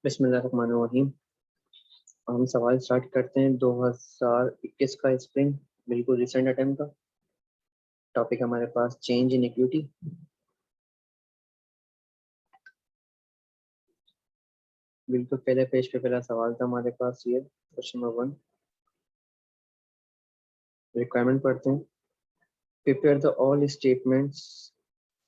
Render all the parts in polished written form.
बिस्मिल्लाहिर्रहमानिर्रहीम। हम सवाल स्टार्ट करते हैं 2021 का स्प्रिंग, बिल्कुल रिसेंट अटेम्प्ट का टॉपिक हमारे पास चेंज इन इक्विटी। बिल्कुल पहले पेज पे पहला सवाल था हमारे पास, ये क्वेश्चन नंबर 1। रिक्वायरमेंट पढ़ते हैं। Prepare the all statements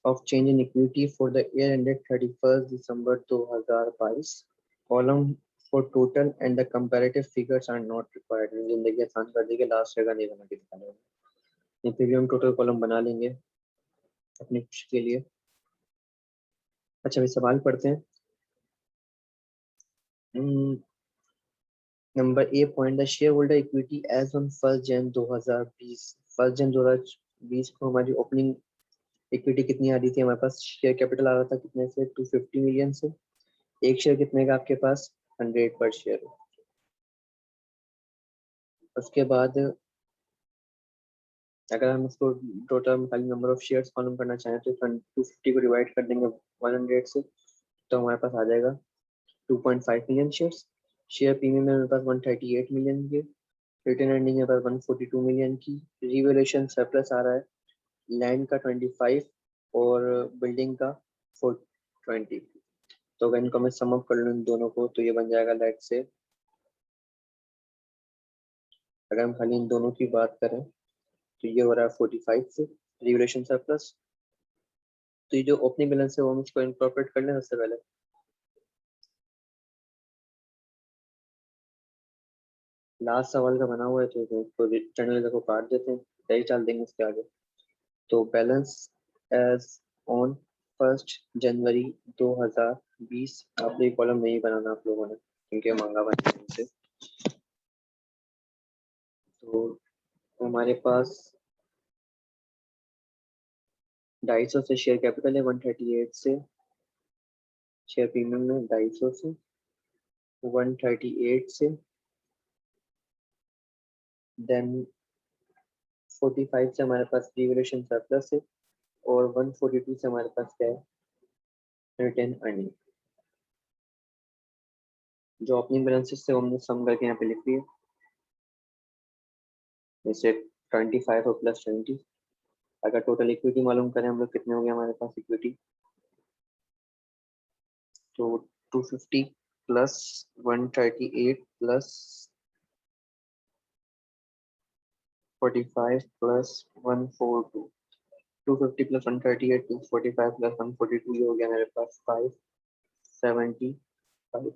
of change in equity for the year ended 31 December 2022। Column for total and the comparative figures are not required. जिंदगी आसान कर दी कि लास्ट जगह नहीं बना के दिखाना है, नहीं फिर भी हम टोटल कॉलम बना लेंगे अपनी खुशी के लिए। अच्छा, भी सवाल पढ़ते हैं। Number a point, the share holder equity as on 1 जनवरी 2020। 1 जनवरी 2020 को हमारी ओपनिंग इक्विटी कितनी आ रही थी हमारे पास? शेयर कैपिटल आ रहा था कितने से? 250 मिलियन से। एक शेयर कितने का आपके पास? 100 पर शेयर। उसके बाद अगर हम इसको टोटल खाली नंबर ऑफ शेयर्स मालूम करना चाहें तो 250 को डिवाइड कर देंगे 100 से, तो हमारे पास आ जाएगा 2.5 मिलियन शेयर्स। शेयर प्रीमियम में हमारे पास 138 मिलियन के, रिटेन अर्निंग है पास 142 मिलियन की, रिवैल्यूएशन सरप्लस आ रहा है लैंड का 25 और बिल्डिंग का 420। तो अगर इनको मैं सम अप कर लूँ इन दोनों को तो ये बन जाएगा, लेट से अगर हम खाली इन दोनों की बात करें तो ये हो रहा है 45 से रिवैल्यूएशन सरप्लस। तो ये जो ओपनिंग बैलेंस है वो हम इसको इनकॉर्पोरेट कर लें सबसे पहले। लास्ट सवाल का बना हुआ है तो इसको चैनल को काट देते हैं, सही डाल देंगे इसके आगे। तो बैलेंस एज ऑन 1 जनवरी 2020। आप ये कॉलम नहीं बनाना आप लोगों ने, क्योंकि महंगा बन गया इनसे। तो हमारे पास 250 से शेयर कैपिटल है, 138 से शेयर प्रीमियम में 250 से 138 से देन 45 से हमारे पास रिवैल्यूएशन सरप्लस है और 142 से हमारे पास क्या है? Retain earning. जो ओपनिंग बैलेंसेस थे वो हमने सम करके यहाँ पे लिख दिए, जैसे 25 और प्लस 20। अगर टोटल इक्विटी मालूम करें हम लोग कितने हो गए हमारे पास इक्विटी, तो 250 plus 138 plus 45 plus 142। 250 plus 138 245 plus 142, ये हो गया मेरे पास 575।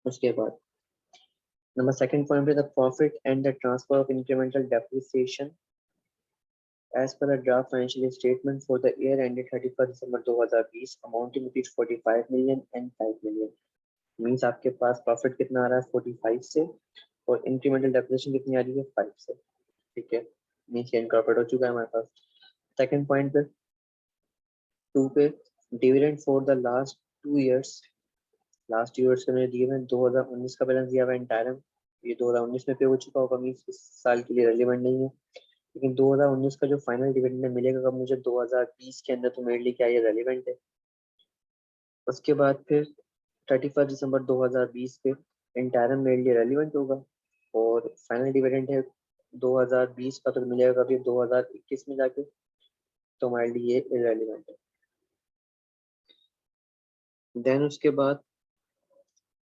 उसके बाद नंबर सेकंड पॉइंट पे, the profit and the transfer of incremental depreciation as per the draft financial statement for the year ended 31st December 2020 amounting to 45 million and 5 million। Means आपके पास profit कितना आ रहा है 45 से और इंक्रीमेंटल डेप्रिसिएशन कितनी आ रही है 5 से। ठीक है, मीन्स ये इनकॉर्पोरेट हो चुका है हमारे पास। सेकंड पॉइंट पे 2 पे, dividend for the last 2 years. Last years के मैंने दिए हैं, 2019 का बैलेंस दिया हुआ है एंटायर। ये 2019 में पे हो चुका होगा, मीन्स इस साल के लिए रेलिवेंट नहीं है। लेकिन 2019 का जो फाइनल डिविडेंड मिलेगा कब मुझे? 2020 के अंदर, तो मेरे लिए क्या ये रेलिवेंट है। उसके बाद फिर 31 दिसंबर 2020 पे इंटायरम मेरे लिए रेलिवेंट होगा, और फाइनल डिविडेंड है 2020 का, तो मिलेगा कभी 2021 में जाके, तो हमारे लिए ये इरेलीवेंट है। देन उसके बाद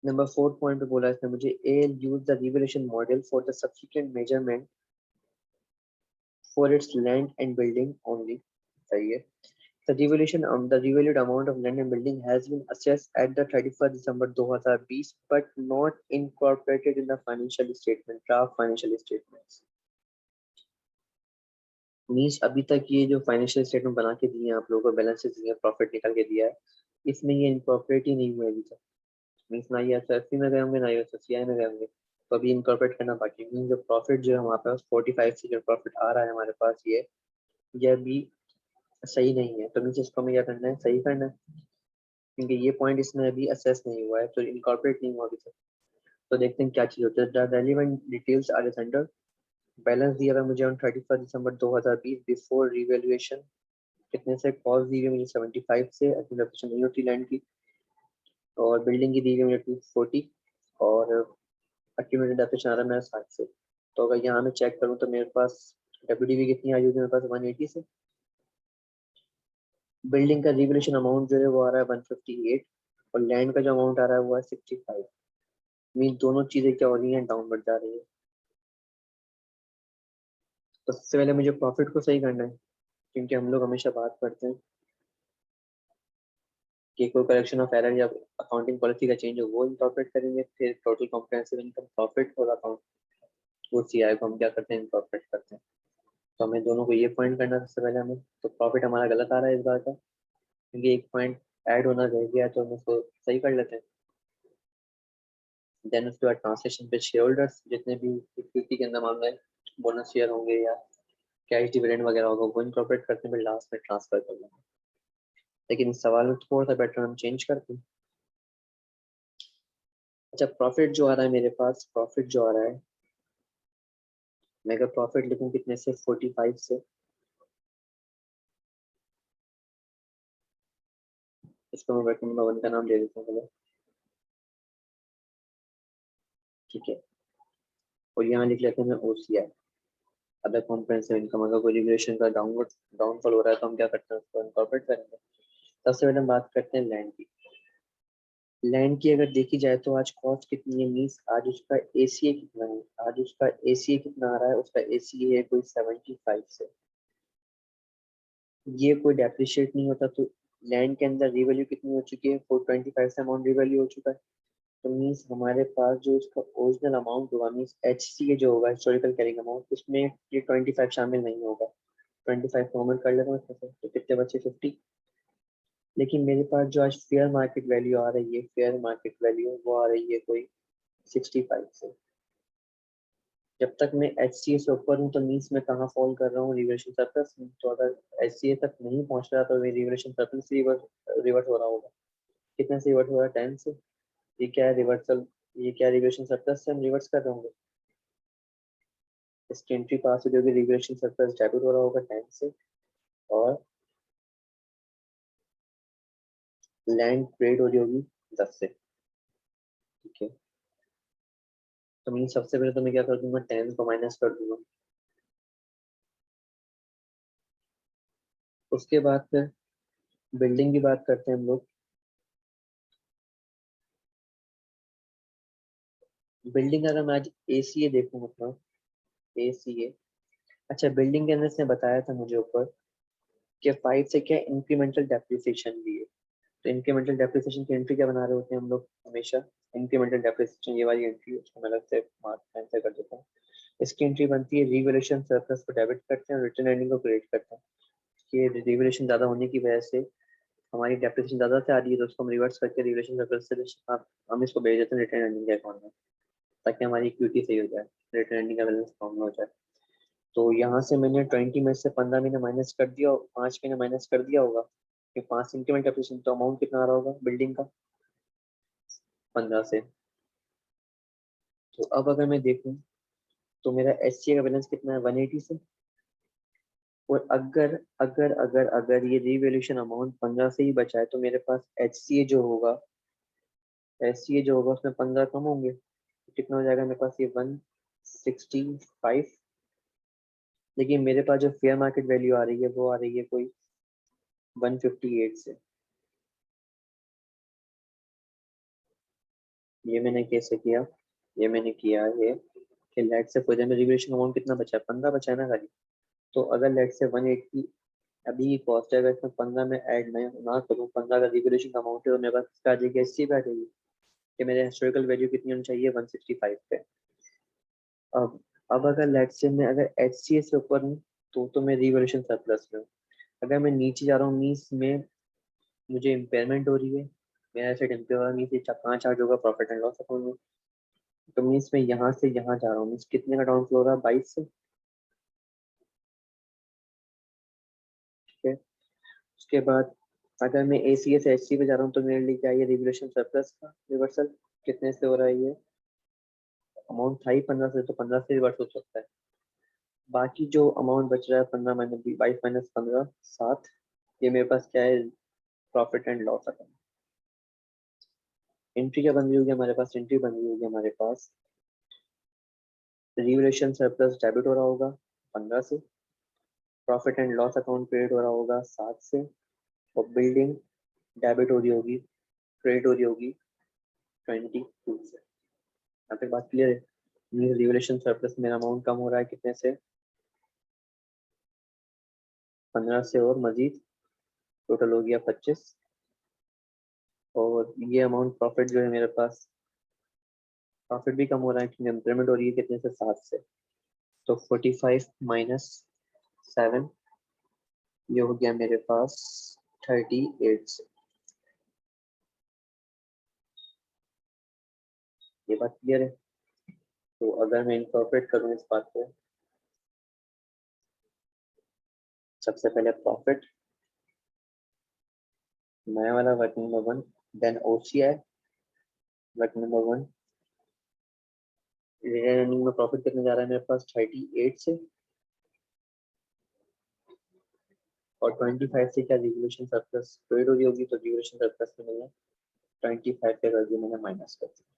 नंबर 4 पॉइंट पे बोला इसने मुझे, a use the revaluation model for the subsequent measurement for its land and building only. सही है। The revalued amount of land and building has been assessed at the 31st December 2020, but not incorporated in the financial statement, draft financial statements। Means अभी तक ये जो financial statement बना के दिए हैं आप लोगों को, बैलेंसेस दिए, प्रॉफिट निकाल के दिया है, इसमें ये इनकॉर्पोरेट ही नहीं हुआ अभी तक। मीन्स ना ये एसएससी में गए होंगे ना ये एसएससीआई में गए होंगे, तो अभी इनकॉर्पोरेट करना बाकी। मीन्स जो प्रॉफिट जो है हमारे पास 45 से जो प्रॉफिट आ रहा है हमारे पास, ये अभी सही नहीं है। तो मीन्स इसको हमें क्या करना है? सही करना है, क्योंकि ये पॉइंट इसमें अभी असेस नहीं हुआ है, तो इनकॉर्पोरेट नहीं हुआ अभी तक। तो देखते हैं क्या चीज होती है। The relevant details are as under. Balance दिया हुआ है मुझे ऑन 31 दिसंबर 2020 बिफोर रिवैल्यूएशन कितने से? कॉस्ट दी हुई है मुझे 75 से, एडमिनिस्ट्रेशन नहीं होती लैंड की, और बिल्डिंग की दी हुई है मुझे 240, और एक्यूमुलेटेड डेप्रिसिएशन आ रहा है मेरा 60 से। तो अगर यहाँ मैं चेक करूँ तो मेरे पास डब्ल्यूडीवी कितनी आई होगी मेरे पास? 180 से। बिल्डिंग का रिवोल्यूशन अमाउंट जो है वो आ रहा है 158, और लैंड का जो अमाउंट आ रहा है वो है 65। मीन दोनों चीजें क्या हो रही हैं? डाउनवर्ड जा रही है। तो सबसे पहले मुझे प्रॉफिट को सही करना है, क्योंकि हम लोग हमेशा बात करते हैं कि कोई करेक्शन ऑफ एरर या अकाउंटिंग पॉलिसी का चेंज हो वो इंकॉर्पोरेट करेंगे, फिर टोटल कॉम्प्रिहेंसिव इनकम प्रॉफिट और अकाउंट वो सीआई को हम क्या करते हैं? इंकॉर्पोरेट करते हैं। तो हमें दोनों को ये पॉइंट करना है सबसे पहले हमें। तो प्रॉफिट हमारा गलत आ रहा है इस बार का, क्योंकि एक पॉइंट ऐड होना रह गया है, तो हम उसको सही कर लेते हैं। देन उसके बाद ट्रांसलेशन पे शेयर होल्डर्स जितने भी इक्विटी के अंदर मामला है, बोनस शेयर होंगे या कैश डिविडेंड वगैरह होगा, वो इंकॉर्पोरेट करते हैं, फिर लास्ट में ट्रांसफर कर देंगे। लेकिन इस सवाल में थोड़ा सा बेटर हम चेंज करते हैं। अच्छा, प्रॉफिट जो आ रहा है मेरे पास, प्रॉफिट जो आ रहा है, मैं अगर प्रॉफिट लिखूं कितने से? 45 से। इसको मैं वर्किंग नंबर 1 का नाम दे देता हूँ पहले, ठीक है। और यहाँ लिख लेते हैं मैं ओसीआई, अदर कॉम्प्रिहेंसिव इनकम। अगर कोई रिवैल्यूएशन का डाउनफॉल हो रहा है तो हम क्या करते हैं? उसको इनकॉर्पोरेट करेंगे। सबसे पहले हम बात करते हैं लैंड की। लैंड की अगर देखी जाए तो आज कॉस्ट कितनी है? मीन्स आज उसका एसीए कितना है? आज उसका एसीए कितना आ रहा है? उसका एसीए है कोई 75 से। ये कोई डेप्रिशिएट नहीं होता, तो लैंड के अंदर रिवैल्यू कितनी हो चुकी है? 425 से अमाउंट रिवैल्यू हो चुका है। तो मीन्स हमारे पास जो उसका ओरिजिनल अमाउंट होगा, मीन्स एच सी ए जो होगा, हिस्टोरिकल कैरिंग अमाउंट, उसमें ये 25 शामिल नहीं होगा। 25 कॉमन कर लेता हूँ इसमें से, तो कितने बचे? 50। लेकिन मेरे पास जो आज फेयर मार्केट वैल्यू आ रही है, फेयर मार्केट वैल्यू वो आ रही है कोई 65 से। जब तक मैं एच सी ए से ऊपर हूँ तो मीन्स मैं कहाँ फॉल कर रहा हूँ? रिवर्शन सरप्लस में। तो अगर एच सी ए तक नहीं पहुंच रहा तो रिवर्शन सरप्लस से रिवर्ट हो रहा होगा। कितने से रिवर्ट हो रहा है? 10 से। ये क्या है? रिवर्सल। ये क्या? रिवर्शन सरप्लस से हम रिवर्स कर रहे होंगे। इसकी एंट्री पास हो जाएगी, रिवर्शन सरप्लस डेबिट हो रहा होगा 10 से। और लैंड ट्रेड हो रही होगी 10 से, ठीक है। तो मीन सबसे पहले तो मैं क्या कर दूंगा? 10 को माइनस कर दूंगा। उसके बाद फिर बिल्डिंग की बात करते हैं हम लोग। बिल्डिंग अगर मैं आज एसीए देखूँ, मतलब एसीए, अच्छा बिल्डिंग के अंदर से बताया था मुझे ऊपर कि 5 से क्या इंक्रीमेंटल डेप्रिसिएशन भी है। तो इंक्रीमेंटल डेप्रिसिएशन की एंट्री क्या बना रहे होते हैं हम लोग हमेशा? इंक्रीमेंटल डेप्रिसिएशन ये वाली एंट्री, उसको मैं अलग से मार्क आंसर कर देता हूँ। इसकी एंट्री बनती है रिवैल्यूएशन सरप्लस को डेबिट करते हैं और रिटर्न अर्निंग को क्रेडिट करते हैं। कि रिवैल्यूएशन ज्यादा होने की वजह से हमारी डेप्रिसिएशन ज्यादा से आ रही है, तो उसको हम रिवर्स करके रिवैल्यूएशन सरप्लस से हम इसको भेज देते हैं रिटर्न अर्निंग के अकाउंट में, ताकि हमारी इक्विटी सही हो जाए, रिटर्न अर्निंग का बैलेंस कम हो जाए। तो यहाँ से मैंने 20 में से 15 महीने माइनस कर दिया, 5 महीने माइनस कर दिया होगा कि 5 इंक्रीमेंट डेप्रिसिएशन, तो अमाउंट कितना आ रहा होगा बिल्डिंग का? 15 से। तो अब अगर मैं देखूं तो मेरा एस का बैलेंस कितना है? 180 से। और अगर अगर अगर अगर ये रिवैल्यूएशन अमाउंट 15 से ही बचा है तो मेरे पास एच जो होगा, एच जो होगा उसमें 15 कम होंगे, तो कितना हो जाएगा मेरे पास? ये 165। लेकिन मेरे पास जो फेयर मार्केट वैल्यू आ रही है वो आ रही है कोई 158 से। ये मैंने कैसे किया? ये मैंने किया है कि लेट से फर्दर में रिवैल्यूएशन अमाउंट कितना बचा है? 15 बचा है ना खाली। तो अगर लेट से 180 अभी की कॉस्ट है, अगर इसमें 15 में ऐड मैं ना करूँ, 15 का रिवैल्यूएशन अमाउंट है, तो मेरे पास इसका आ जाएगी 80 पे आ जाएगी कि मेरे हिस्टोरिकल वैल्यू कितनी होनी चाहिए? 165 पे। अब अब अगर लेट से मैं अगर एच सी ए से ऊपर हूँ तो मैं रिवैल्यूएशन सरप्लस में हूँ। अगर मैं नीचे जा रहा हूँ मीन्स में मुझे इम्पेयरमेंट हो रही है, मेरा एसेट इम्पेयर हो रहा है, मीन्स ये कहाँ चार्ज होगा? प्रॉफिट एंड लॉस अकाउंट में। तो मीन्स मैं यहाँ से यहाँ जा रहा हूँ, मीन्स कितने का डाउन फ्लो हो रहा है? 22 से, ठीक है। उसके बाद अगर मैं ए सी से एच सी पे जा रहा हूँ तो मेरे लिए क्या है? रिवैल्यूएशन सरप्लस का रिवर्सल कितने से हो रहा है? ये अमाउंट था ही 15 से, तो 15 से रिवर्स हो सकता है। बाकी जो अमाउंट बच रहा है 15 माइनस 22 माइनस 15, 7, ये मेरे पास क्या है, profit and loss account. Entry क्या बन रही होगी हमारे पास, एंट्री बन रही होगी हमारे पास रिवैल्यूएशन सरप्लस डेबिट हो रहा होगा 15 से, profit and loss account credit हो रहा होगा 7 से, और बिल्डिंग डेबिट हो रही होगी, क्रेडिट हो रही होगी 22 से। यहाँ पे बात क्लियर है। रिवैल्यूएशन सरप्लस मेरा अमाउंट कम हो रहा है कितने से, 15 से, और मजीद टोटल हो गया 25। और ये अमाउंट प्रॉफिट जो है मेरे पास, प्रॉफिट भी कम हो रहा है क्योंकि इम्प्लीमेंट हो रही है कितने से, 7 से। तो 45 माइनस 7, ये हो गया मेरे पास 38 से। ये बात क्लियर है। तो अगर मैं इनकॉर्पोरेट करूँ इस बात को, सबसे पहले प्रॉफिट नया वाला work number 1, then OCI work number 1, running में प्रॉफिट कितने जा रहा है मेरे पास 38 से, और 25 से क्या रिवोल्यूशन सरप्लस ट्रेड हो रही होगी, तो रिवोल्यूशन सरप्लस में मैंने 25 के वैल्यू मैंने माइनस कर दिया।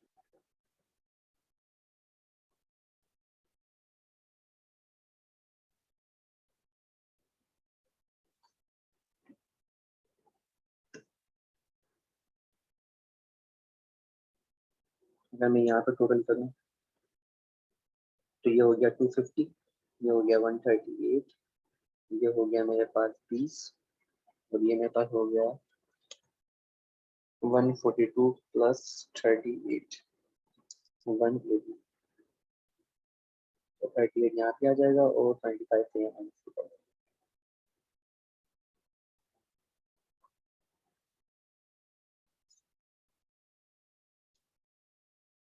अगर मैं यहाँ पे टोटल करूँ तो ये हो गया 250, ये हो गया 138, ये हो गया मेरे पास 20, और ये मेरे पास हो गया 142 प्लस 38 180। तो 38 यहाँ पे आ जाएगा और 25 से यहाँ माइनस कर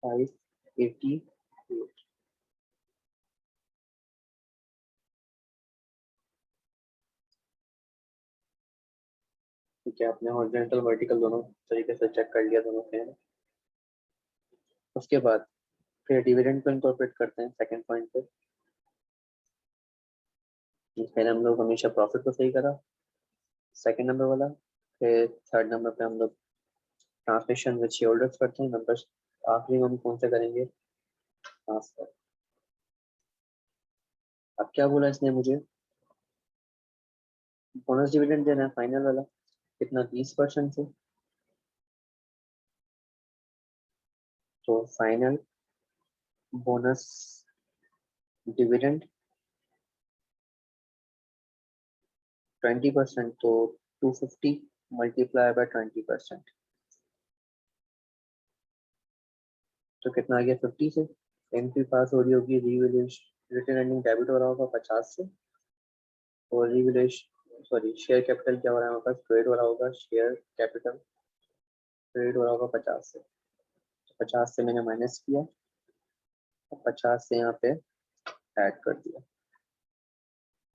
580। ठीक है, आपने हॉरिजॉन्टल वर्टिकल दोनों तरीके से चेक कर लिया, दोनों सेम। उसके बाद फिर डिविडेंड को इनकॉर्पोरेट करते हैं सेकंड पॉइंट पे। पहले हम लोग हमेशा प्रॉफिट को सही करा, सेकंड नंबर वाला। फिर थर्ड नंबर पे हम लोग ट्रांसमिशन विद शेयर होल्डर्स करते हैं नंबर। आखिरी में हम कौन से करेंगे, ट्रांसफर। अब क्या बोला इसने मुझे, बोनस डिविडेंड देना है फाइनल वाला, कितना 20% से। तो फाइनल बोनस डिविडेंड 20%, तो 250 मल्टीप्लाई बाय 20%, तो कितना आ गया 50 से। एंट्री पास हो रही होगी, रिवैल्यूएशन रिटर्न अर्निंग डेबिट हो रहा होगा 50 से, और रिवैल्यूएशन सॉरी शेयर कैपिटल क्या हो रहा है हमारे पास, क्रेडिट हो रहा होगा, शेयर कैपिटल क्रेडिट हो रहा होगा 50 से। तो 50 से मैंने माइनस किया और 50 से यहाँ पे ऐड कर दिया,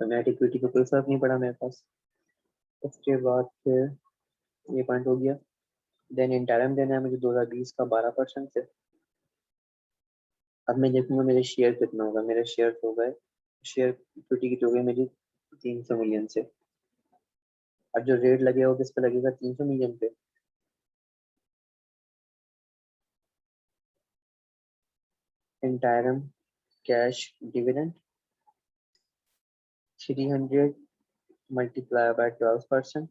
तो नेट इक्विटी को कोई फर्क नहीं पड़ा मेरे पास। उसके बाद फिर ये पॉइंट हो गया। देन इंटरम देना है मुझे 2020 का 12% से। अब मैं देखूंगा मेरे शेयर कितना होगा, मेरे शेयर हो गए, शेयर इक्विटी की हो गई मेरी 300 मिलियन से। अब जो रेट लगेगा वो किस पे लगेगा, 300 मिलियन पे। Interim cash dividend 300 multiply by 12%,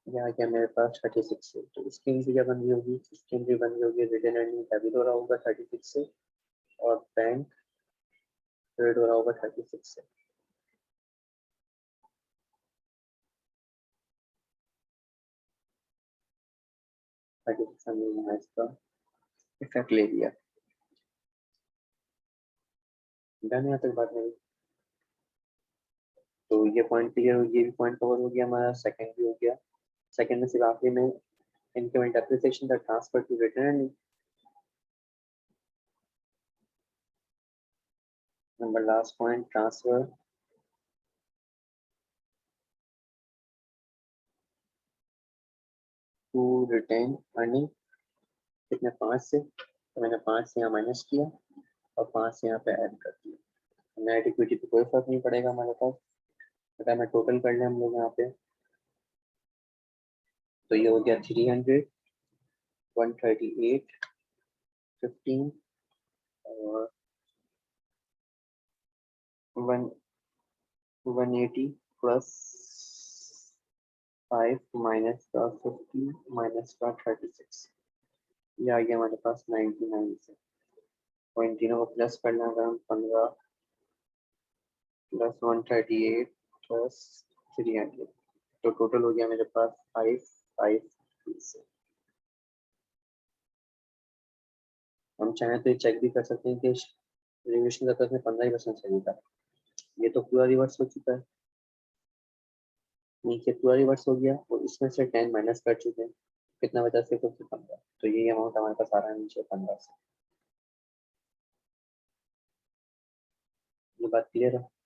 यहाँ क्या मेरे पास 36 से। तो इसकी एंट्री क्या बन रही होगी, इसकी एंट्री बन रही होगी रिटर्न अर्निंग डेबिट हो रहा होगा 36 से, और बैंक क्रेडिट हो रहा होगा 36 से। 36 हमने यहाँ इसका इफेक्ट ले लिया। डन, यहाँ तक बात नहीं। तो ये पॉइंट क्लियर हो, ये भी पॉइंट कवर हो गया हमारा, सेकंड भी हो गया। सेकंड में सिर्फ आखिरी में इंक्रीमेंट एप्रिसिएशन का transfer to return earning. Number last point transfer to retain earning, कितने 5 से, तो मैंने 5 से यहाँ माइनस किया और 5 से यहाँ पे ऐड कर दिया। नेट इक्विटी पे कोई फर्क नहीं पड़ेगा हमारे पास। अगर मैं टोटल कर लें हम लोग यहाँ पे, तो ये हो गया 300, 138, 15 और 180 प्लस 5 माइनस का 50 माइनस का 36, ये आ गया हमारे पास 99 से। और इन तीनों को प्लस करना अगर हम 15 प्लस 138 प्लस 300, तो टोटल हो गया मेरे पास 553 से। हम चाहें तो ये चेक भी कर सकते हैं कि रिविजन का तो इसमें 15% सही था। ये तो पूरा रिवर्स हो चुका है, नीचे पूरा रिवर्स हो गया और इसमें से 10 माइनस कर चुके हैं, कितना बचा सिर्फ 15, तो ये अमाउंट हमारे पास आ रहा है नीचे 15 से। ये बात क्लियर है?